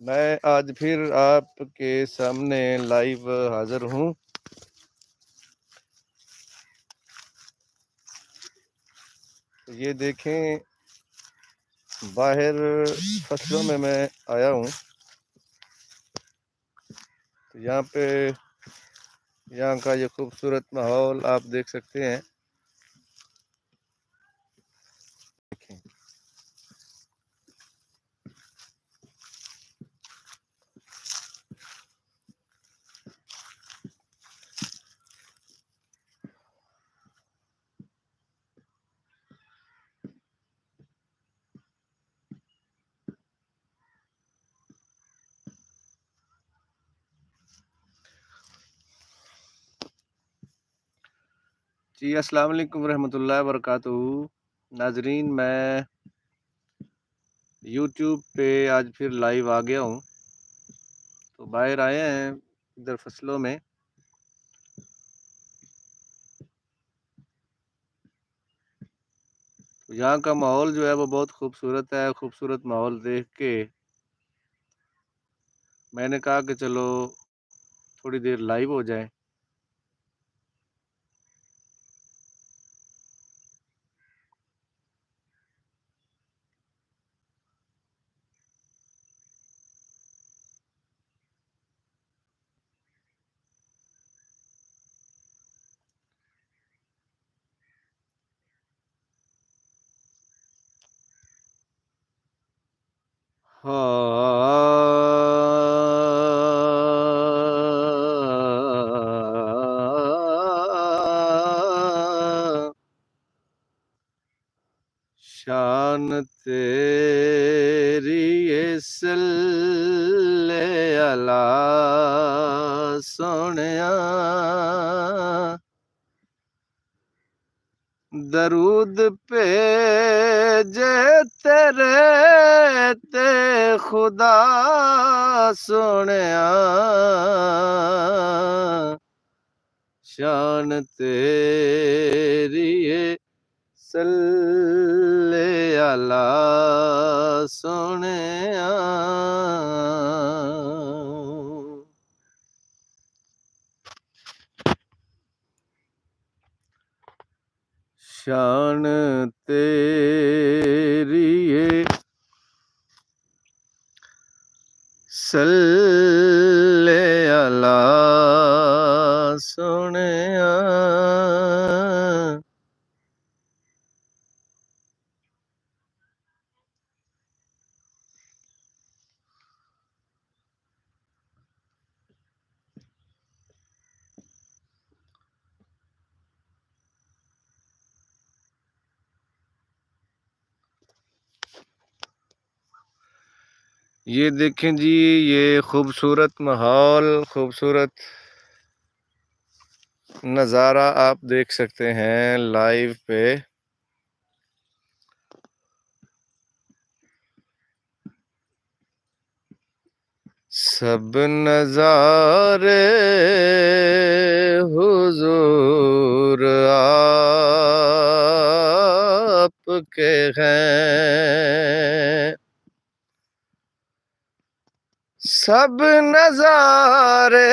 मैं आज फिर आपके सामने लाइव हाजिर हूँ। तो ये देखें, बाहर फसलों में मैं आया हूँ। तो यहाँ का ये खूबसूरत माहौल आप देख सकते हैं। देखें, जी अस्सलाम वालेकुम रहमतुल्लाहि व बरकातहू। नाजरीन, मैं यूट्यूब पे आज फिर लाइव आ गया हूँ। तो बाहर आए हैं इधर फसलों में। तो यहाँ का माहौल जो है वो बहुत खूबसूरत है। खूबसूरत माहौल देख के मैंने कहा कि चलो थोड़ी देर लाइव हो जाए। हाँ, शान तेरी ये सल्ले अला सोनिया, दरूद पे जे तेरे ते खुदा सोनिया, शान तेरी ये सल्ले अला सोनिया। शान तेरी ये सल्ले अला सोनिया, ये देखें जी, ये खूबसूरत माहौल, खूबसूरत नज़ारा आप देख सकते हैं लाइव पे। सब नज़ारे हुजूर आपके हैं, सब नज़ारे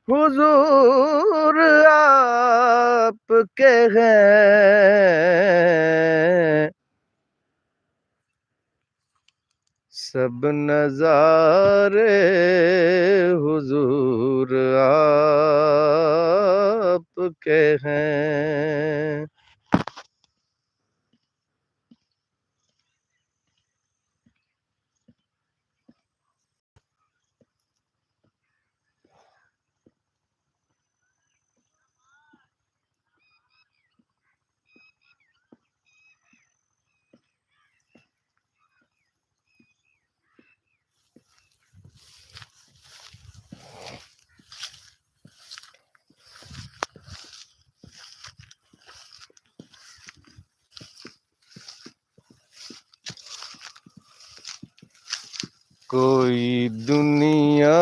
हुजूर आपके हैं, सब नज़ारे हुजूर आपके हैं। कोई दुनिया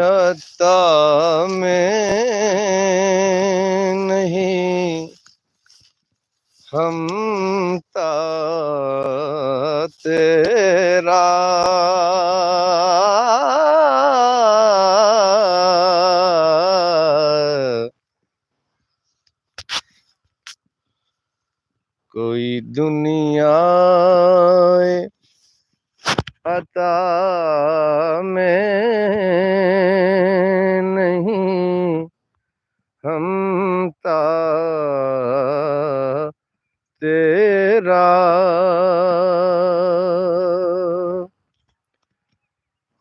आता में नहीं, हम ताते अता में नहीं हम ता तेरा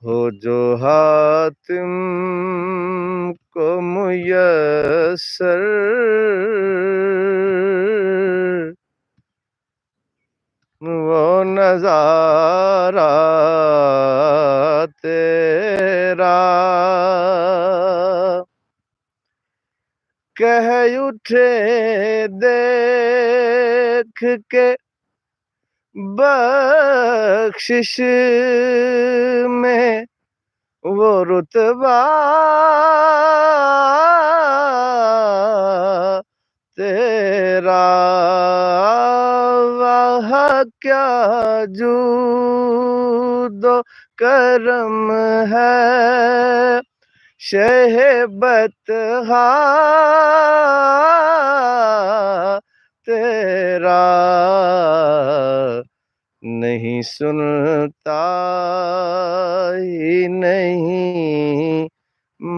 हो जो हातिम को मुयस्सर वो नजारा तेरा कह उठे देख के बख्शिश में वो रुतबा तेरा वाह क्या जूदो करम है शहबतहा तेरा नहीं सुनता ही नहीं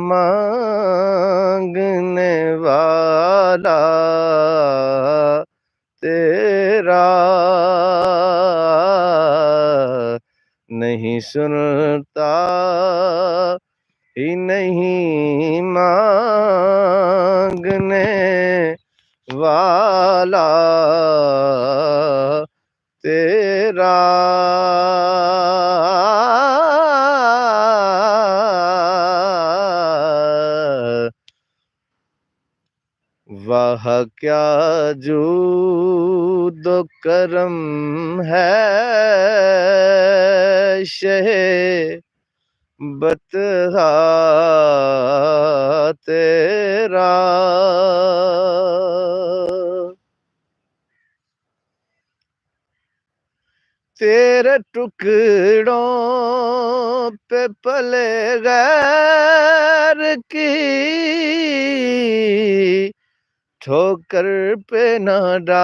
मांगने वाला तेरा नहीं सुनता ही नहीं मांगने वाला तेरा वाह क्या जूद करम है शहे बतहा तेरा तेरे टुकड़ों पे पले गैर की ठोकर पे न डाल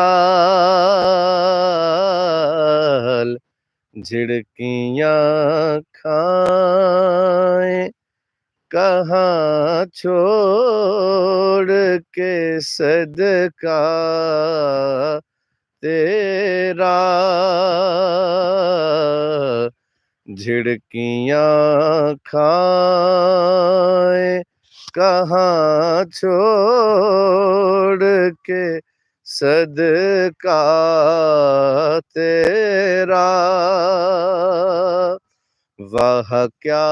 झिड़कियां खाए कहाँ छोड़ के सदका तेरा झिड़कियां खाए कहाँ छोड़ के सदका तेरा वाह क्या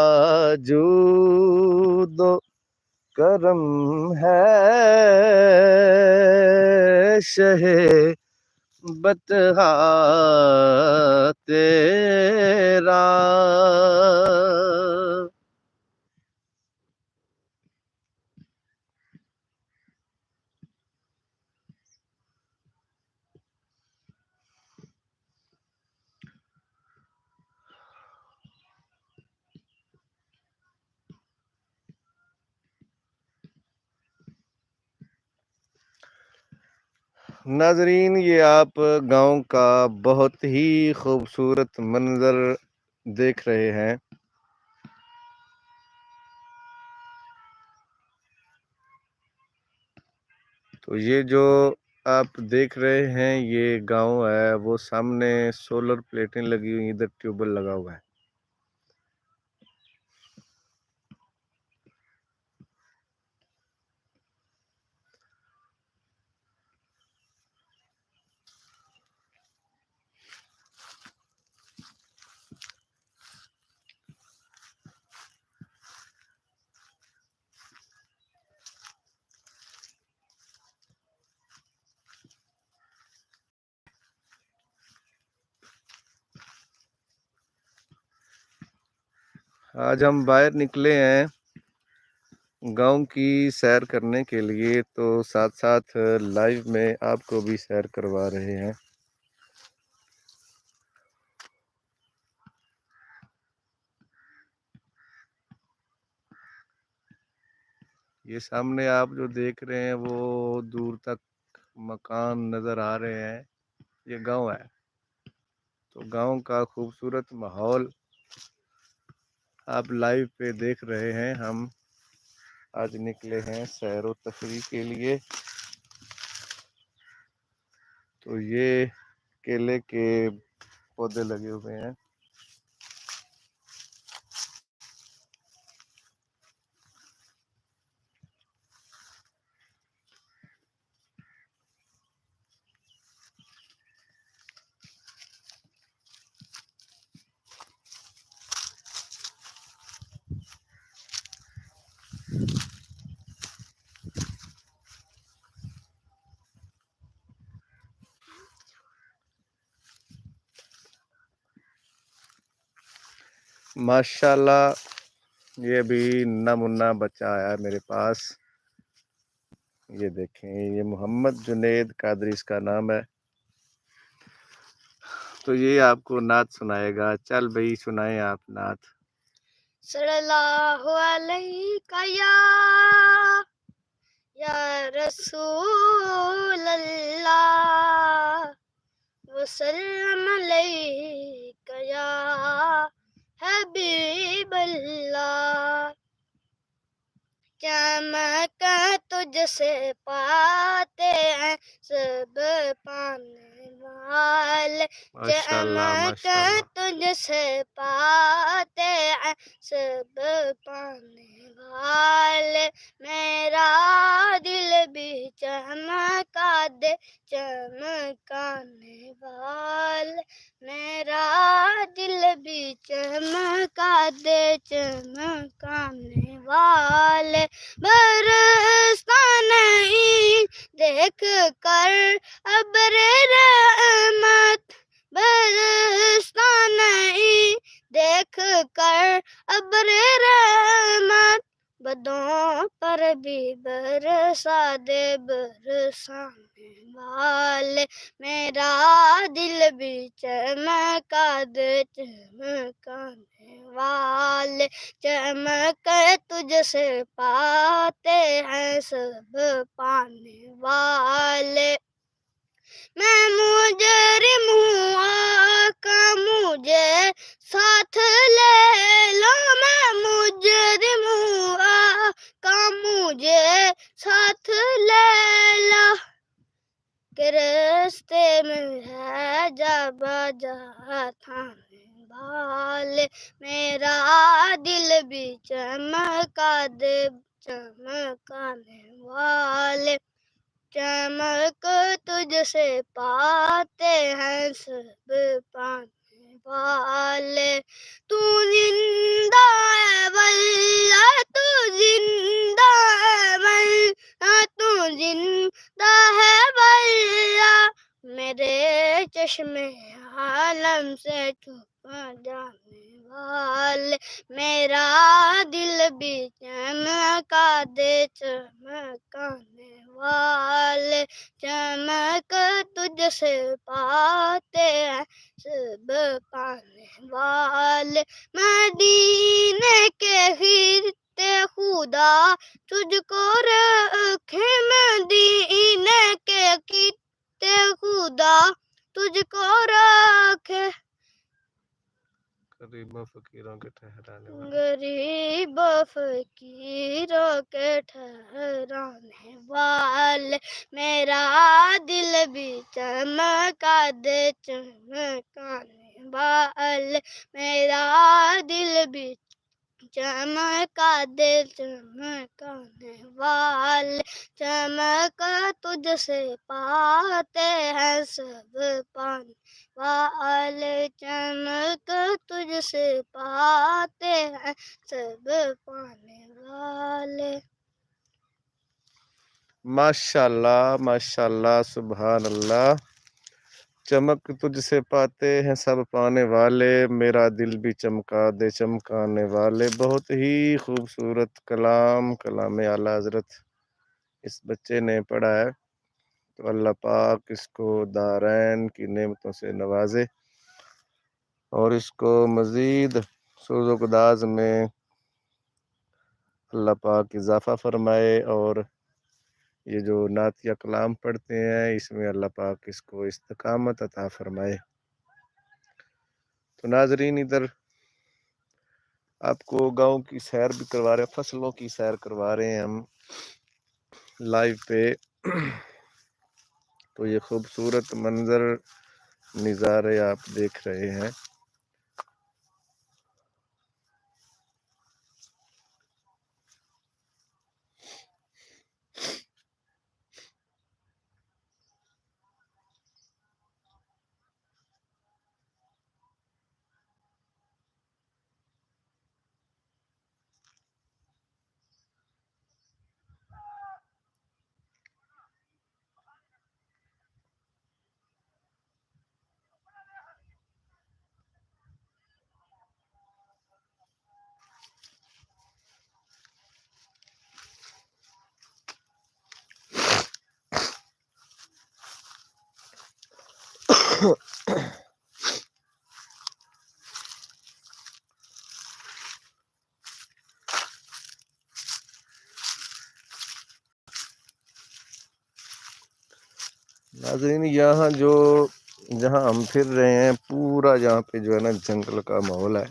जूदो करम है शहे बतहा तेरा नाजरीन, ये आप गांव का बहुत ही खूबसूरत मंजर देख रहे हैं। तो ये जो आप देख रहे हैं ये गांव है, वो सामने सोलर प्लेटें लगी हुई, इधर ट्यूबवेल लगा हुआ है। आज हम बाहर निकले हैं गांव की सैर करने के लिए, तो साथ साथ लाइव में आपको भी सैर करवा रहे हैं। ये सामने आप जो देख रहे हैं वो दूर तक मकान नजर आ रहे हैं, ये गांव है। तो गांव का खूबसूरत माहौल आप लाइव पे देख रहे हैं। हम आज निकले हैं सैर व तफरीह के लिए। तो ये केले के पौधे लगे हुए हैं। माशाल्लाह ये भी नन्ना मुन्ना बच्चा आया मेरे पास। ये देखें, ये मोहम्मद जुनैद कादरी इसका नाम है। तो ये आपको नात सुनाएगा। चल भाई सुनाएं आप नात। सल्लल्लाहु अलैका या रसूल अल्लाह वसल्लम अलैका या हबीब अल्लाह। चमक तुझसे पाते हैं सब पाने वाले। माशाल्लाह चमक माशाल्लाह। तुझसे पाते हैं सब पाने वाले। मेरा दिल भी चमका दे चमकाने वाले। मेरा दिल भी चमका दे चमकाने वाले। बरसता नहीं देख कर अब्र रहमत। बरसता नहीं देख कर अब्र रहमत। बदों पर भी बरसा दे बरसाने वाले। मेरा दिल भी चमका दे चमकाने वाले। चमक तुझसे पाते हैं सब पाने वाले। मैं मुजरिम हूँ आका मुझे साथ ले लो। मैं मुजरिम हूँ आका मुझे साथ ले लो। के रास्ते में है जाबा जहाँ थाने वाले। मेरा दिल भी चमका दे चमकाने वाले। चमक तुझसे पाते हैं सब पाने वाले। तू जिंदा है वल्ला तू जिंदा है वल्ला तू जिंदा है वल्ला। मेरे चश्मे आलम से छुप जाने वाले। मेरा दिल भी चमका दे चमकाने वाले। चमक तुझसे पाते हैं सब पाने वाले। मदीने के खिरते खुदा तुझको रखे। मदीने के खिरते खुदा तुझको रखे। गरीबों फकीरों के ठहराने वाले। गरीब फकीरों के ठहराने वाले। मेरा दिल भी चमका दे चमकाने वाले। मेरा दिल भी चमका दे चमकाने वाले। चमक तुझसे पाते हैं सब पाने वाले। चमक तुझसे पाते हैं सब पाने वाले। माशाल्लाह माशाल्लाह सुभान अल्लाह। चमक तुझसे पाते हैं सब पाने वाले। मेरा दिल भी चमका दे चमकाने वाले। बहुत ही खूबसूरत कलाम कलाम आला हज़रत इस बच्चे ने पढ़ा है। तो अल्लाह पाक इसको दारैन की नेमतों से नवाजे और इसको मज़ीद सुज़-ओ-गुदाज़ में अल्लाह पाक इज़ाफ़ा फ़रमाए। और ये जो नातिया कलाम पढ़ते हैं इसमें अल्लाह पाक इसको इस्तिक़ामत अता फ़रमाए। तो नाज़रीन इधर आपको गाँव की सैर भी करवा रहे हैं, फसलों की सैर करवा रहे हैं हम लाइव पे। तो ये खूबसूरत मंज़र नज़ारे आप देख रहे हैं। नाज़रीन यहाँ जो जहाँ हम फिर रहे हैं पूरा यहाँ पे जो है ना जंगल का माहौल है।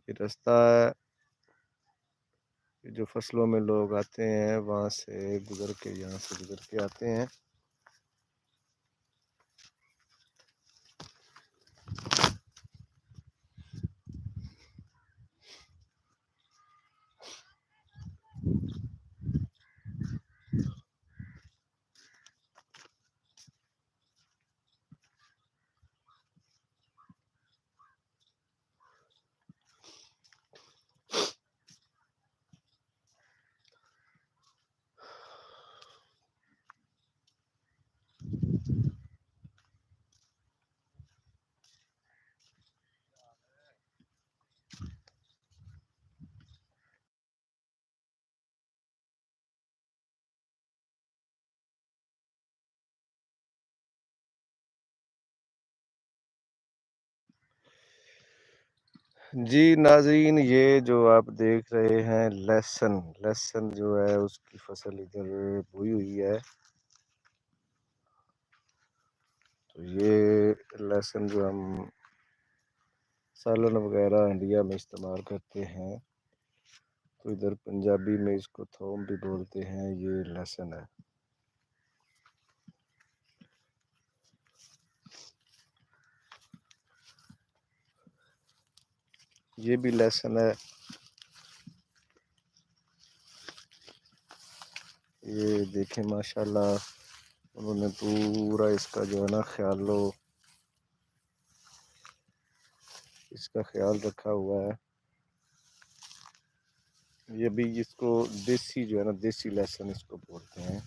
ये रास्ता है, ये जो फसलों में लोग आते हैं वहाँ से गुजर के यहाँ से गुजर के आते हैं। जी नाज़रीन ये जो आप देख रहे हैं लहसुन, लहसुन जो है उसकी फसल इधर बोई हुई है। तो ये लहसुन जो हम सालन वगैरह हंडिया में इस्तेमाल करते हैं, तो इधर पंजाबी में इसको थोम भी बोलते हैं, ये लहसुन है। ये भी लहसुन है। ये देखें माशाल्लाह उन्होंने पूरा इसका जो है ना इसका ख्याल रखा हुआ है। ये भी इसको देसी जो है ना देसी लहसुन इसको बोलते हैं।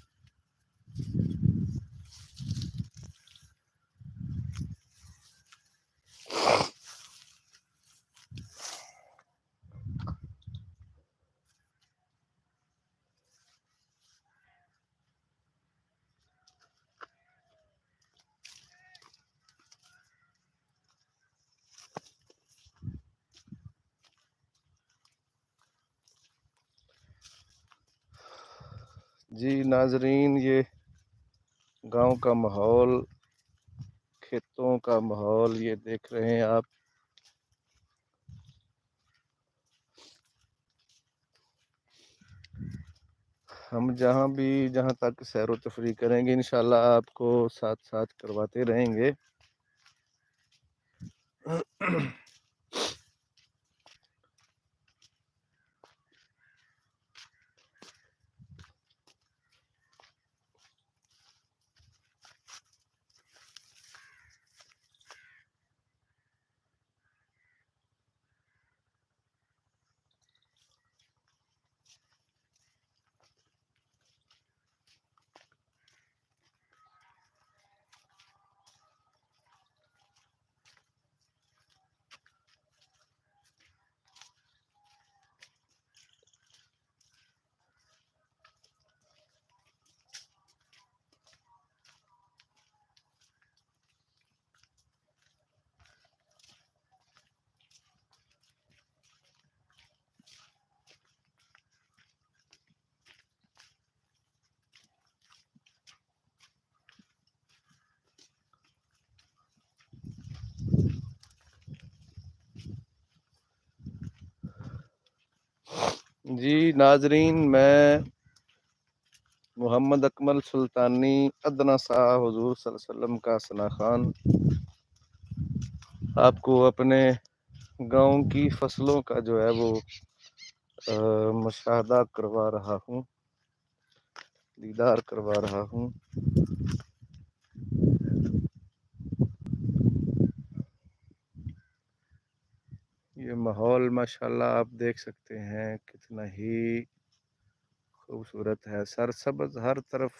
जी नाजरीन ये गांव का माहौल, खेतों का माहौल ये देख रहे हैं आप। हम जहाँ तक सैर व तफरी करेंगे इंशाल्लाह आपको साथ साथ करवाते रहेंगे। जी नाजरीन, मैं मोहम्मद अकमल सुल्तानी अदना शाह हुजूर सल्लल्लाहु अलैहि वसल्लम का सना खान आपको अपने गाँव की फसलों का जो है वो मुशाहदा करवा रहा हूँ, दीदार करवा रहा हूँ। ये माहौल माशाल्लाह आप देख सकते हैं कितना ही खूबसूरत है, सरसब्ज हर तरफ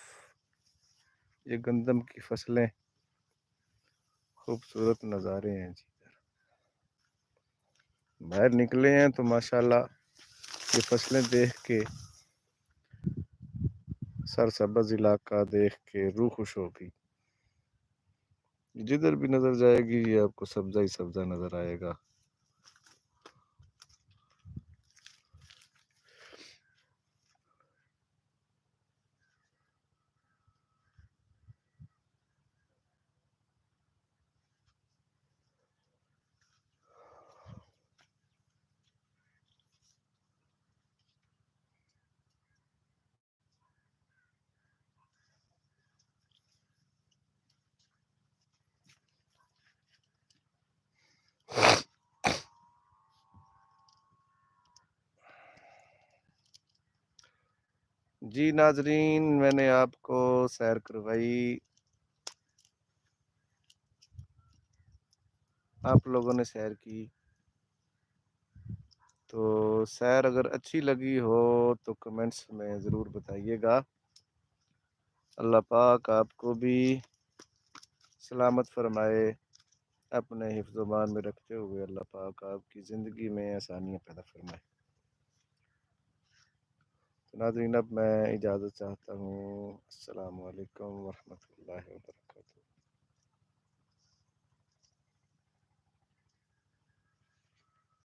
ये गंदम की फसलें, खूबसूरत नज़ारे हैं जी। बाहर निकले हैं तो माशाल्लाह ये फसलें देख के, सरसब्ज इलाका देख के रूह खुश होगी। जिधर भी नजर जाएगी ये आपको सब्जा ही सब्जा नजर आएगा। जी नाजरीन, मैंने आपको सैर करवाई, आप लोगों ने सैर की। तो सैर अगर अच्छी लगी हो तो कमेंट्स में ज़रूर बताइएगा। अल्लाह पाक आपको भी सलामत फरमाए, अपने हिफ्ज़-ओ-मान में रखते हुए अल्लाह पाक आपकी ज़िंदगी में आसानियाँ पैदा फरमाए। तो नाज़रीन, अब मैं इजाज़त चाहता हूँ। अस्सलामु अलैकुम वरहमतुल्लाहि वबरकातुहू।